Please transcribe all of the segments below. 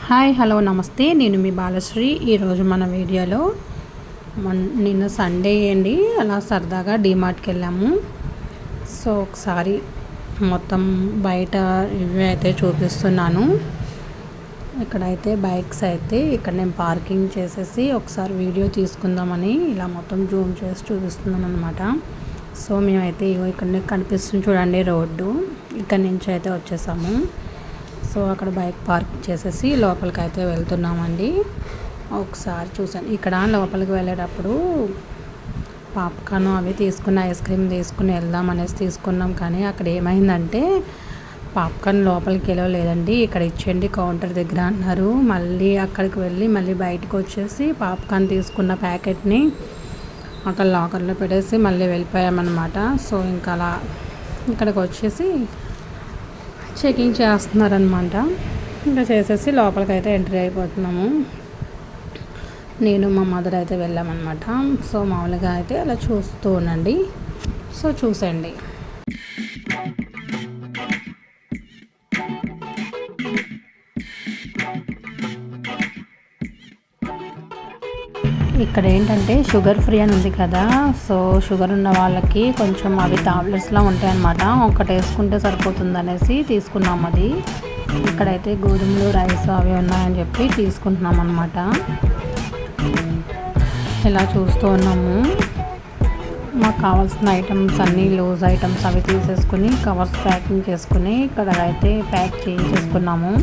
Hi hello నమస్తే, నేను మీ బాలశ్రీ. ఈరోజు మన వీడియోలో నిన్న సండే అండి, అలా సరదాగా డీమార్ట్కి వెళ్ళాము. సో ఒకసారి మొత్తం బయట ఇవి అయితే చూపిస్తున్నాను. ఇక్కడైతే బైక్స్ అయితే ఇక్కడ నేను పార్కింగ్ చేసేసి ఒకసారి వీడియో తీసుకుందామని ఇలా మొత్తం జూమ్ చేసి చూపిస్తున్నాను అనమాట. సో మేమైతే ఇక్కడ కనిపిస్తుంది చూడండి రోడ్డు, ఇక్కడ నుంచి అయితే వచ్చేసాము. సో అక్కడ బైక్ పార్క్ చేసేసి లోపలికి అయితే వెళ్తున్నామండి. ఒకసారి చూసాను, ఇక్కడ లోపలికి వెళ్ళేటప్పుడు పాప్కార్న్ అవి తీసుకున్న, ఐస్ క్రీమ్ తీసుకుని వెళ్దాం అనేసి తీసుకున్నాం. కానీ అక్కడ ఏమైందంటే పాప్కార్న్ లోపలికి వెళ్ళలేదండి, ఇక్కడ ఇచ్చేయండి కౌంటర్ దగ్గర అన్నారు. మళ్ళీ అక్కడికి వెళ్ళి మళ్ళీ బయటకు వచ్చేసి పాప్కార్న్ తీసుకున్న ప్యాకెట్ని అక్కడ లాకర్లో పెట్టేసి మళ్ళీ వెళ్ళిపోయామన్నమాట. సో ఇంకా అలా ఇక్కడికి వచ్చేసి చెకింగ్ చేస్తున్నారనమాట. ఇంకా చేసేసి లోపలికైతే ఎంట్రీ అయిపోతున్నాము. నేను మా మదర్ అయితే వెళ్ళామన్నమాట. సో మామూలుగా అయితే అలా చూస్తూ ఉండండి. సో చూసండి. ఇక్కడ ఏంటంటే షుగర్ ఫ్రీ అని ఉంది కదా, సో షుగర్ ఉన్న వాళ్ళకి కొంచెం అవి టాబ్లెట్స్లా ఉంటాయన్నమాట, ఒకటి వేసుకుంటే సరిపోతుంది అనేసి తీసుకున్నాం. అది ఇక్కడైతే గోధుమలు, రైస్ అవి ఉన్నాయని చెప్పి తీసుకుంటున్నాం అన్నమాట. ఇలా చూస్తూ ఉన్నాము. మాకు కావాల్సిన ఐటమ్స్ అన్నీ లూజ్ ఐటమ్స్ అవి తీసేసుకుని కవర్స్ ప్యాకింగ్ చేసుకుని ఇక్కడ అయితే ప్యాక్ చేయించేసుకున్నాము.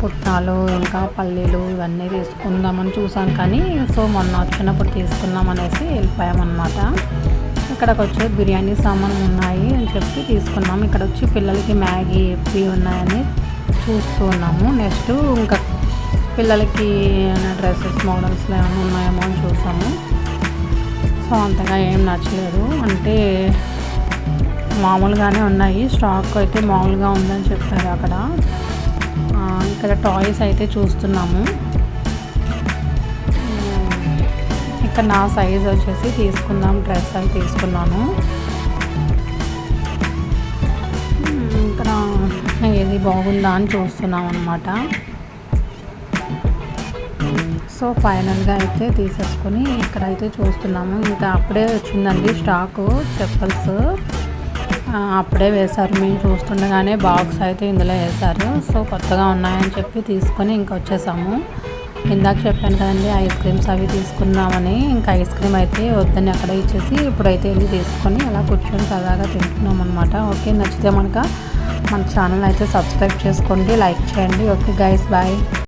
పుట్నాలు ఇంకా పల్లీలు ఇవన్నీ తీసుకుందామని చూసాం, కానీ సో మొన్న వచ్చినప్పుడు తీసుకుందాం అనేసి వెళ్ళిపోయామన్నమాట. ఇక్కడికి వచ్చి బిర్యానీ సామాన్ ఉన్నాయి అని చెప్పి తీసుకున్నాము. ఇక్కడ వచ్చి పిల్లలకి మ్యాగీ ఇవి ఉన్నాయని చూస్తూ ఉన్నాము. నెక్స్ట్ ఇంకా పిల్లలకి డ్రెస్సెస్ మోడల్స్ ఏమైనా ఉన్నాయేమో అని చూసాము. సో అంతగా ఏం నచ్చలేదు, అంటే మామూలుగానే ఉన్నాయి. స్టాక్ అయితే మామూలుగా ఉందని చెప్పారు అక్కడ. ఇక్కడ టాయ్స్ అయితే చూస్తున్నాము. ఇక్కడ నా సైజ్ వచ్చేసి తీసుకుందాం డ్రెస్ అని తీసుకున్నాను. ఇక్కడ ఏది బాగుందా అని చూస్తున్నాం అన్నమాట. సో ఫైనల్గా అయితే తీసేసుకొని ఇక్కడైతే చూస్తున్నాము. ఇంకా అప్పుడే వచ్చిందండి స్టాకు, చెప్పల్స్ అప్పుడే వేశారు. మేము చూస్తుండగానే బాక్స్ అయితే ఇందులో వేశారు. సో కొత్తగా ఉన్నాయని చెప్పి తీసుకొని ఇంకా వచ్చేసాము. ఇందాక చెప్పాను కదండి ఐస్ క్రీమ్స్ అవి తీసుకుందామని, ఇంకా ఐస్ క్రీమ్ అయితే వద్దని అక్కడ ఇచ్చేసి ఇప్పుడైతే వెళ్ళి తీసుకొని అలా కూర్చొని సరదాగా తింటున్నాం అనమాట. ఓకే, నచ్చితే మన ఛానల్ అయితే సబ్స్క్రైబ్ చేసుకోండి, లైక్ చేయండి. Okay guys, bye.